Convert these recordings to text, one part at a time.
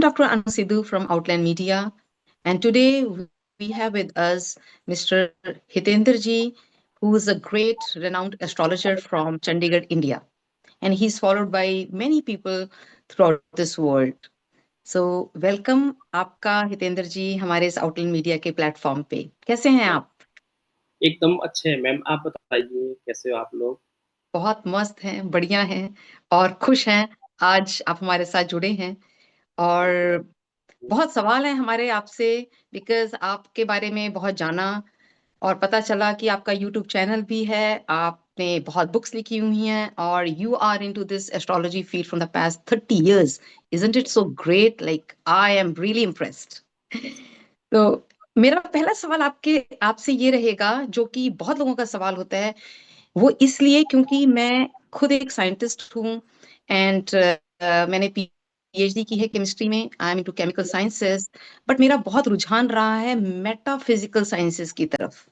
Dr. Anu Sidhu from Outland Media, and today we have with us Mr. Hitendra Ji, who is a great, renowned astrologer from Chandigarh, India, and he's followed by many people throughout this world. So, welcome आपका हितेंद्र जी हमारे इस outland media के platform पे। कैसे हैं आप? एकदम अच्छे हैं मैम। आप बताइए कैसे हो आप लोग? बहुत मस्त हैं, बढ़िया हैं और खुश हैं। आज आप हमारे साथ जुड़े हैं और बहुत सवाल हैं हमारे आपसे बिकॉज़ आपके बारे में बहुत जाना और पता चला कि आपका यूट्यूब चैनल भी है, आपने बहुत बुक्स लिखी हुई हैं और you are into this astrology field from the past 30 years. Isn't it so great? Like I am really impressed. तो मेरा पहला सवाल आपके आपसे ये रहेगा जो कि बहुत लोगों का सवाल होता है, वो इसलिए क्योंकि मैं खुद एक साइंटिस्ट हूँ एंड मैंने पीएचडी की है केमिस्ट्री में। I am into chemical sciences, but मेरा बहुत रुझान रहा है मेटाफिजिकल साइंसेस की तरफ।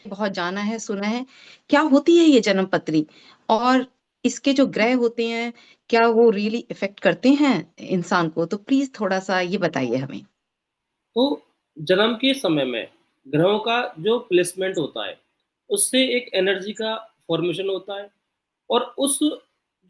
बहुत जाना है, सुना है क्या होती है ये जन्म पत्री और इसके जो ग्रह होते हैं क्या वो रियली इफेक्ट करते हैं इंसान को। तो प्लीज थोड़ा सा ये बताइए हमें। तो जन्म के समय में ग्रहों का जो प्लेसमेंट होता है उससे एक एनर्जी का फॉर्मेशन होता है। और उस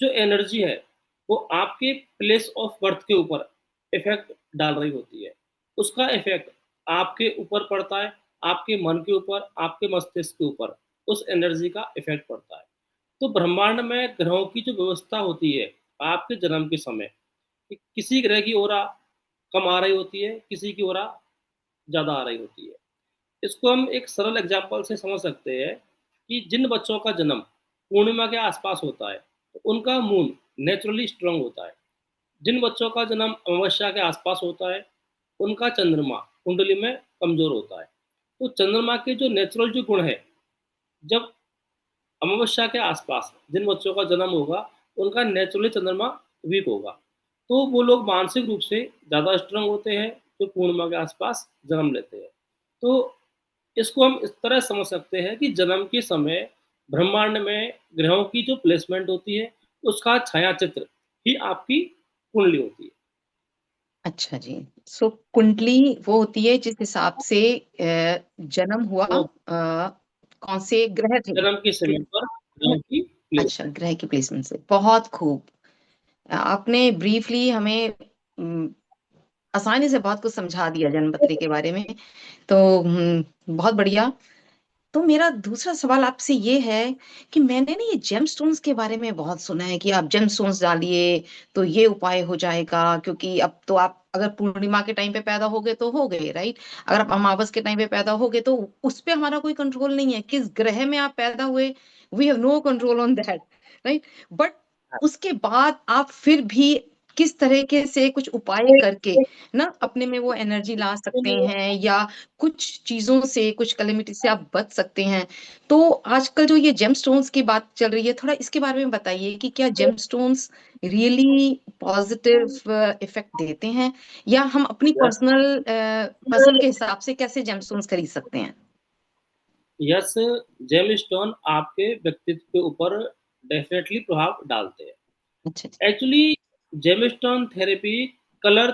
जो एनर्जी है वो आपके प्लेस ऑफ बर्थ के ऊपर इफेक्ट डाल रही होती है। उसका इफेक्ट आपके ऊपर पड़ता है, आपके मन के ऊपर, आपके मस्तिष्क के ऊपर उस एनर्जी का इफेक्ट पड़ता है। तो ब्रह्मांड में ग्रहों की जो व्यवस्था होती है आपके जन्म के समय, कि किसी ग्रह की ओरा कम आ रही होती है, किसी की ओरा ज़्यादा आ रही होती है। इसको हम एक सरल एग्जांपल से समझ सकते हैं कि जिन बच्चों का जन्म पूर्णिमा के आसपास होता है तो उनका मून नेचुरली स्ट्रांग होता है। जिन बच्चों का जन्म अमावस्या के आसपास होता है उनका चंद्रमा कुंडली में कमजोर होता है। तो चंद्रमा के जो नेचुरल जो गुण है, जब अमावस्या के आसपास जिन बच्चों का जन्म होगा उनका नेचुरली चंद्रमा वीक होगा। तो वो लोग मानसिक रूप से ज़्यादा स्ट्रांग होते हैं जो पूर्णिमा के आसपास जन्म लेते हैं। तो इसको हम इस तरह समझ सकते हैं कि जन्म के समय ब्रह्मांड में ग्रहों की जो प्लेसमेंट होती है उसका छाया चित्र ही आपकी कुंडली होती है। अच्छा जी। सो कुंडली वो होती है जिस हिसाब से जन्म हुआ वो कौन से ग्रह थे। जन्म के समय पर ग्रहों की प्लेस। अच्छा, ग्रह की प्लेसमेंट से बहुत खूब। आपने ब्रीफली हमें आसानी से बहुत कुछ समझा दिया जन्मपत्री के बारे में। तो बहुत बढ़िया। तो मेरा दूसरा सवाल आपसे ये है कि मैंने ना ये जेमस्टोन्स के बारे में बहुत सुना है कि आप जेमस्टोन्स डालिए तो ये उपाय हो जाएगा, क्योंकि अब तो आप अगर पूर्णिमा के टाइम पे पैदा हो गए तो हो गए, राइट। अगर आप अमावस के टाइम पे पैदा हो गए तो उस पे हमारा कोई कंट्रोल नहीं है किस ग्रह में आप पैदा हुए। We have no control on that, right. But उसके बाद आप फिर भी किस तरीके से कुछ उपाय करके ना अपने में वो एनर्जी ला सकते हैं या कुछ चीजों से, कुछ कैलेमिटी से आप बच सकते हैं। तो आजकल जो ये जेमस्टोन्स की बात चल रही है, थोड़ा इसके बारे में बताइए कि क्या जेमस्टोन्स रियली पॉजिटिव इफेक्ट देते हैं या हम अपनी यस, पसंद के हिसाब से कैसे जेमस्टोन्स खरीद सकते हैं। यस। जेम स्टोन आपके व्यक्तित्व के ऊपर डेफिनेटली प्रभाव डालते हैं। अच्छा जी। Actually gemstone therapy colour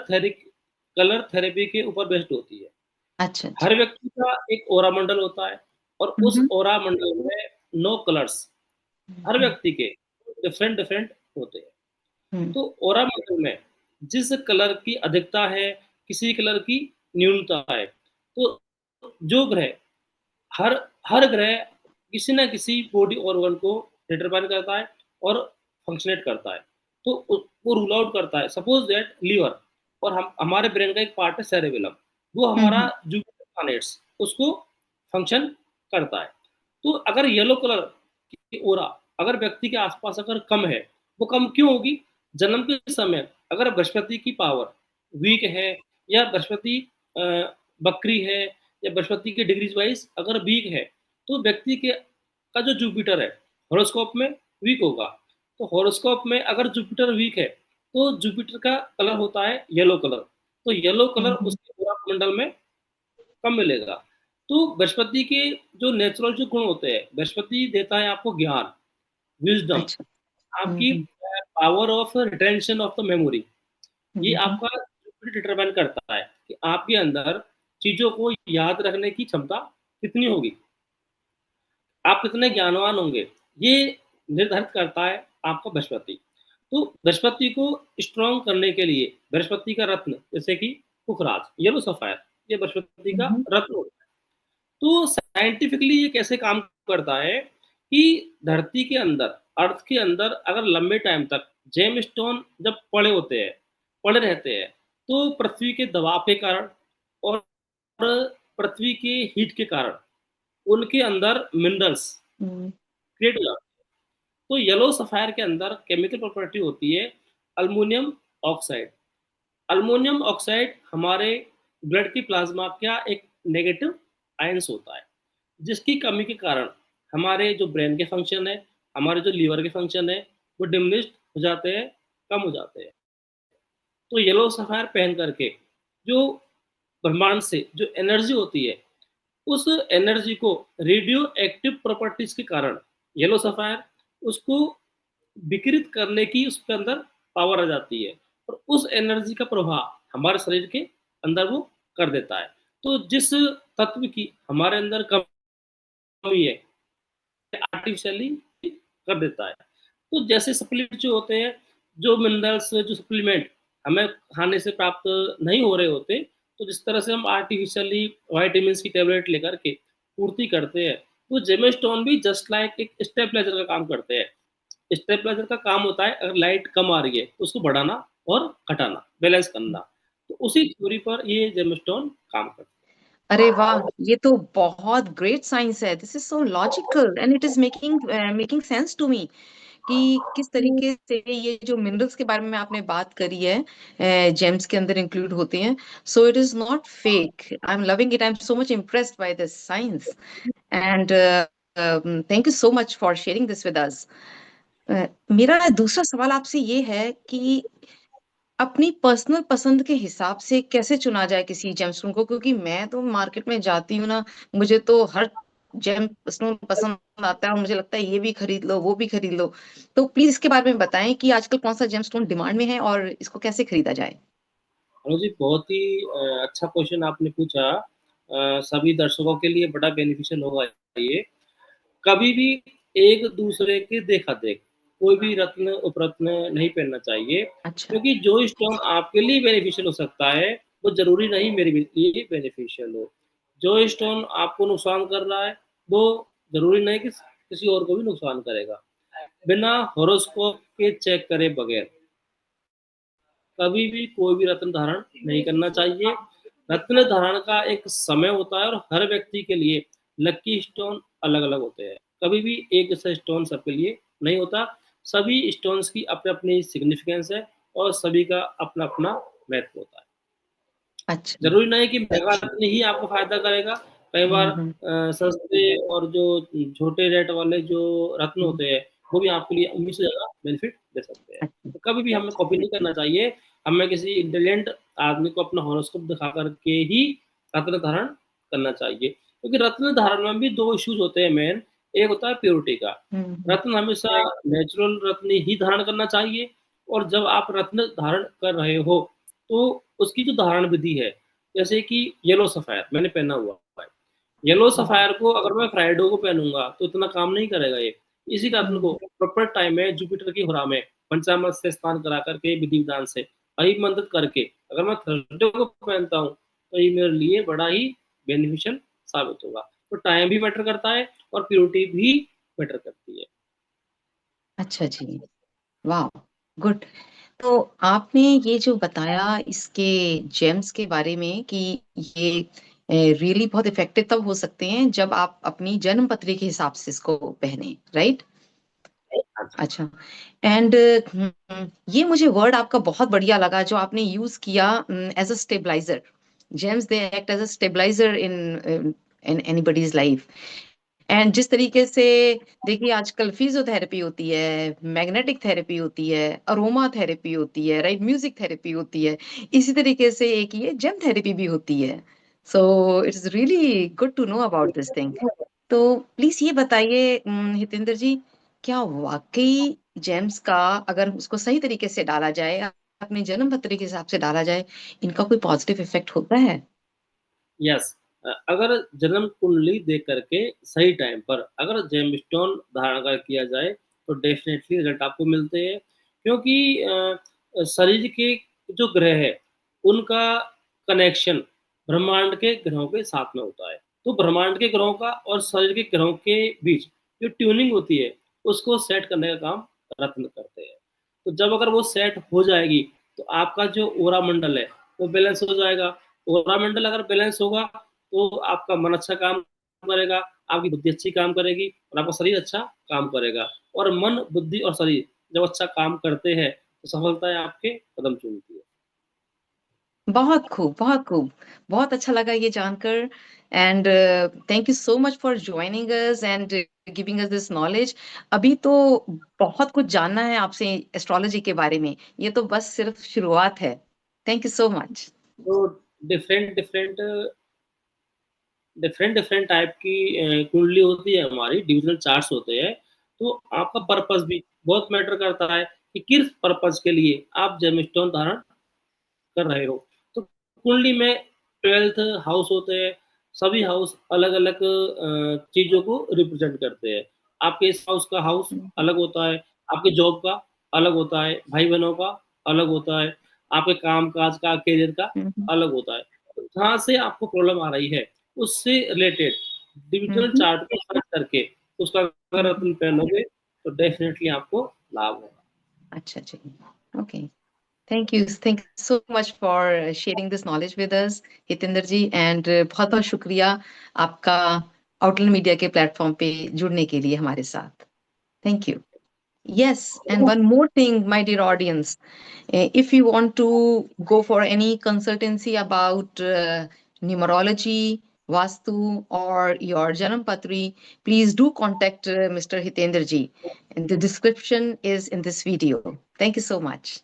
therapy के ऊपर बेस्ड होती है। अच्छा अच्छा। हर व्यक्ति का एक ओरा मंडल होता है और उस हम्म ओरा मंडल में 9 कलर्स हर हम्म व्यक्ति के डिफरेंट डिफरेंट होते हैं। हम्म तो ओरा मंडल में जिस कलर की अधिकता है, किसी कलर की न्यूनता है, तो जो ग्रह हर हर ग्रह किसी ना किसी बॉडी ऑर्गन को डिटरमाइन करता है और फंक्शनेट करता है। तो वो रूल आउट करता है। सपोज दैट लीवर और हम हमारे ब्रेन का एक पार्ट है सेरेबेलम, वो हमारा हम्म जुपिटर प्लैनेट्स उसको फंक्शन करता है। तो अगर येलो कलर की ओरा अगर व्यक्ति के आसपास अगर कम है, वो कम क्यों होगी? जन्म के समय अगर बृहस्पति की पावर वीक है या बृहस्पति अ, बकरी है या बृहस्पति के डिग्रीज वाइज अगर वीक है, तो व्यक्ति के का जो जुपिटर है हॉरोस्कोप में वीक होगा। तो हॉरोस्कोप में अगर जुपिटर वीक है तो जुपिटर का कलर होता है येलो कलर। तो येलो कलर हम्म। उसके पूरा मंडल में कम मिलेगा। तो बृहस्पति के जो नेचुरल जो गुण होते हैं, बृहस्पति देता है आपको ज्ञान, विजडम, अच्छा। आपकी hmm power of retention of the memory. ये हम्म आपका डिटरमाइन करता है कि आपके अंदर चीज़ों को याद रखने की क्षमता कितनी होगी, आप कितने ज्ञानवान होंगे, ये निर्धारित करता है आपका बृहस्पति। तो बृहस्पति को स्ट्रॉन्ग करने के लिए बृहस्पति का रत्न जैसे कि पुखराज, येलो सफायर, ये बृहस्पति का हम्म, रत्न होता है। तो साइंटिफिकली ये कैसे काम करता है कि धरती के अंदर, अर्थ के अंदर अगर लंबे टाइम तक जेमस्टोन जब पड़े होते हैं, पड़े रहते हैं, तो पृथ्वी के दबाव के कारण और पृथ्वी के हीट के कारण उनके अंदर मिनरल्स हम्म, क्रिएट हो जाते हैं। तो येलो सफायर के अंदर केमिकल प्रॉपर्टी होती है अल्मुनियम ऑक्साइड। अल्मुनियम ऑक्साइड हमारे ब्लड की प्लाज्मा का एक नेगेटिव आयंस होता है, जिसकी कमी के कारण हमारे जो ब्रेन के फंक्शन है, हमारे जो लीवर के फंक्शन है, वो डिमिनिश्ड हो जाते हैं, कम हो जाते हैं। तो येलो सफायर पहन करके जो ब्रह्मांड से जो एनर्जी होती है, उस एनर्जी को रेडियो एक्टिव प्रॉपर्टीज के कारण येलो सफायर उसको विकृत करने की उसके अंदर पावर आ जाती है, और उस एनर्जी का प्रभाव हमारे शरीर के अंदर वो कर देता है। तो जिस तत्व की हमारे अंदर कमी है, आर्टिफिशियली कर देता है। तो जैसे सप्लीमेंट जो होते हैं, जो मिनरल्स जो सप्लीमेंट हमें खाने से प्राप्त नहीं हो रहे होते, तो जिस तरह से हम आर्टिफिशियली वाइटामिन की टेबलेट लेकर के पूर्ति करते हैं, तो जेमेस्टोन भी जस्ट लाइक एक स्टेबलाइजर का काम करते हैं। स्टेबलाइजर का काम होता है अगर लाइट कम आ रही है तो उसको बढ़ाना और घटाना, बैलेंस करना। तो उसी थ्योरी पर ये जेमेस्टोन काम करते अरे वाह, ये तो बहुत ग्रेट साइंस है। This is so logical and it is making making sense to me कि किस हैं। तरीके से ये जो मिनरल्स के बारे में आपने बात करी है, जेम्स के अंदर इंक्लूड होते हैं। So it is not fake. I am loving it. I am so much impressed by this science and thank you so much for sharing this with us. मेरा दूसरा सवाल आपसे ये है कि अपनी पर्सनल पसंद के हिसाब से कैसे चुना जाए किसी जेमस्टोन को, क्योंकि मैं तो मार्केट में जाती हूँ ना, मुझे तो हर जेमस्टोन पसंद आता है और मुझे लगता है ये भी खरीद लो वो भी खरीद लो। तो प्लीज इसके बारे में बताएं कि आजकल कौन सा जेमस्टोन डिमांड में है और इसको कैसे खरीदा जाए। अनुज जी, बहुत ही अच्छा क्वेश्चन आपने पूछा। सभी दर्शकों के लिए बड़ा बेनिफिशियल होगा ये। कभी भी एक दूसरे के देखा देख कोई भी रत्न उपरत्न नहीं पहनना चाहिए, अच्छा। क्योंकि जो स्टोन आपके लिए बेनिफिशियल हो सकता है वो जरूरी नहीं मेरे लिए बेनिफिशियल हो। जो स्टोन आपको नुकसान कर रहा है वो जरूरी नहीं कि किसी और को भी नुकसान करेगा। बिना हॉरोस्कोप के चेक करे बगैर कभी भी कोई भी रत्न धारण नहीं करना चाहिए। रत्न धारण का एक समय होता है और हर व्यक्ति के लिए लकी स्टोन अलग अलग होते हैं। कभी भी एक जैसा स्टोन सबके लिए नहीं होता। सभी स्टोन्स की अपनी अपनी सिग्निफिकेंस है और सभी का अपना अपना महत्व होता है। अच्छा। जरूरी नहीं कि महंगा रत्न ही आपको फायदा करेगा। कई बार हम्म, सस्ते और जो छोटे रेट वाले जो रत्न हम्म, होते हैं वो भी आपके लिए उम्मीद से ज्यादा बेनिफिट दे सकते हैं। अच्छा। तो कभी भी हमें कॉपी नहीं करना चाहिए। हमें किसी इंटेलिजेंट आदमी को अपना हॉरोस्कोप दिखा करके ही रत्न धारण करना चाहिए, क्योंकि रत्न धारण में भी दो इश्यूज होते हैं मेन। एक होता है प्योरिटी का। हम्म, रत्न हमेशा नेचुरल रत्न ही धारण करना चाहिए, और जब आप रत्न धारण कर रहे हो तो उसकी जो धारण विधि है, जैसे कि येलो सफायर मैंने पहना हुआ है। येलो हम्म, सफायर को अगर मैं फ्राइडे को पहनूंगा तो इतना काम नहीं करेगा ये। इसी रत्न को हम्म, प्रॉपर टाइम में जुपिटर की होरा में पंचामृत से स्नान करा करके विधि विधान से अभिमंत्रित करके अगर मैं थर्सडे को पहनता हूँ तो ये मेरे लिए बड़ा ही बेनिफिशियल साबित होगा। तो टाइम भी मैटर करता है और प्योरिटी भी मैटर करती है। अच्छा जी। वाह, गुड। तो आपने ये जो बताया इसके जेम्स के बारे में कि ये रियली बहुत इफेक्टिव तब हो सकते हैं जब आप अपनी जन्म पत्री के हिसाब से इसको पहने, राइट। हाँ जी। अच्छा। एंड ये मुझे वर्ड आपका बहुत बढ़िया लगा जो आपने यूज किया, as a stabiliser. Gems they act as a stabiliser in in anybody's life. And जिस तरीके से देखिए आजकल फिजियोथेरेपी होती है, मैग्नेटिक थेरेपी होती है, अरोमा थेरेपी होती है, राइट, म्यूजिक थेरेपी होती है, इसी तरीके से एक ये जेम थेरेपी भी होती है। So it's really good to know about this thing. तो प्लीज ये बताइए, हितेंद्र जी, क्या वाकई जेम्स का, अगर उसको सही तरीके से डाला जाए, अपनी जन्म पत्री के हिसाब से डाला जाए, इनका कोई पॉजिटिव इफेक्ट होता है? यस, अगर जन्म कुंडली देख करके सही टाइम पर अगर जेमस्टोन धारण अगर किया जाए तो डेफिनेटली रिजल्ट आपको मिलते हैं, क्योंकि शरीर के जो ग्रह है उनका कनेक्शन ब्रह्मांड के ग्रहों के साथ में होता है। तो ब्रह्मांड के ग्रहों का और शरीर के ग्रहों के बीच जो ट्यूनिंग होती है उसको सेट करने का काम रत्न करते हैं। तो जब अगर वो सेट हो जाएगी तो आपका जो ओरा मंडल है वो बैलेंस हो जाएगा। ओरा मंडल अगर बैलेंस होगा तो आपका मन अच्छा काम करेगा, आपकी बुद्धि अच्छी काम करेगी और आपका शरीर अच्छा काम करेगा। और मन, बुद्धि और शरीर जब अच्छा काम करते हैं तो सफलताएं आपके कदम चूमती है। बहुत खूब, बहुत खूब। बहुत अच्छा लगा ये जानकर and thank you so much for joining us and giving us this knowledge. अभी तो बहुत कुछ जानना है आपसे एस्ट्रोलॉजी के बारे में। ये तो बस सिर्फ शुरुआत है। Thank you so much. तो different different different different type की कुंडली होती है, हमारी डिविजनल चार्ट्स होते हैं। तो आपका पर्पस भी बहुत मैटर करता है कि किस पर्पस के लिए आप जेमस्टोन धारण कर रहे हो। तो कुंडली में 12th हाउस होते हैं, सभी हाउस अलग अलग चीज़ों को रिप्रेजेंट करते हैं। आपके इस हाउस का हाउस अलग होता है, आपके जॉब का अलग होता है, भाई बहनों का अलग होता है, आपके काम काज का, करियर का हम्म, अलग होता है। तो जहाँ से आपको प्रॉब्लम आ रही है उससे रिलेटेड डिविजनल हम्म, चार्ट को सर्च करके उसका अगर हम्म। अपन पहनोगे तो डेफिनेटली आपको लाभ होगा। अच्छा जी। Okay. Thank you so much for sharing this knowledge with us Hitendra ji and बहुत बहुत शुक्रिया आपका आउटलैंड मीडिया के प्लेटफॉर्म पे जुड़ने के लिए हमारे साथ। Thank you. Yes, and one more thing, my dear audience. If you want to go for any consultancy about numerology, Vastu, or your Janam Patri, please do contact Mr. Hitendra ji. And the description is in this video. Thank you so much.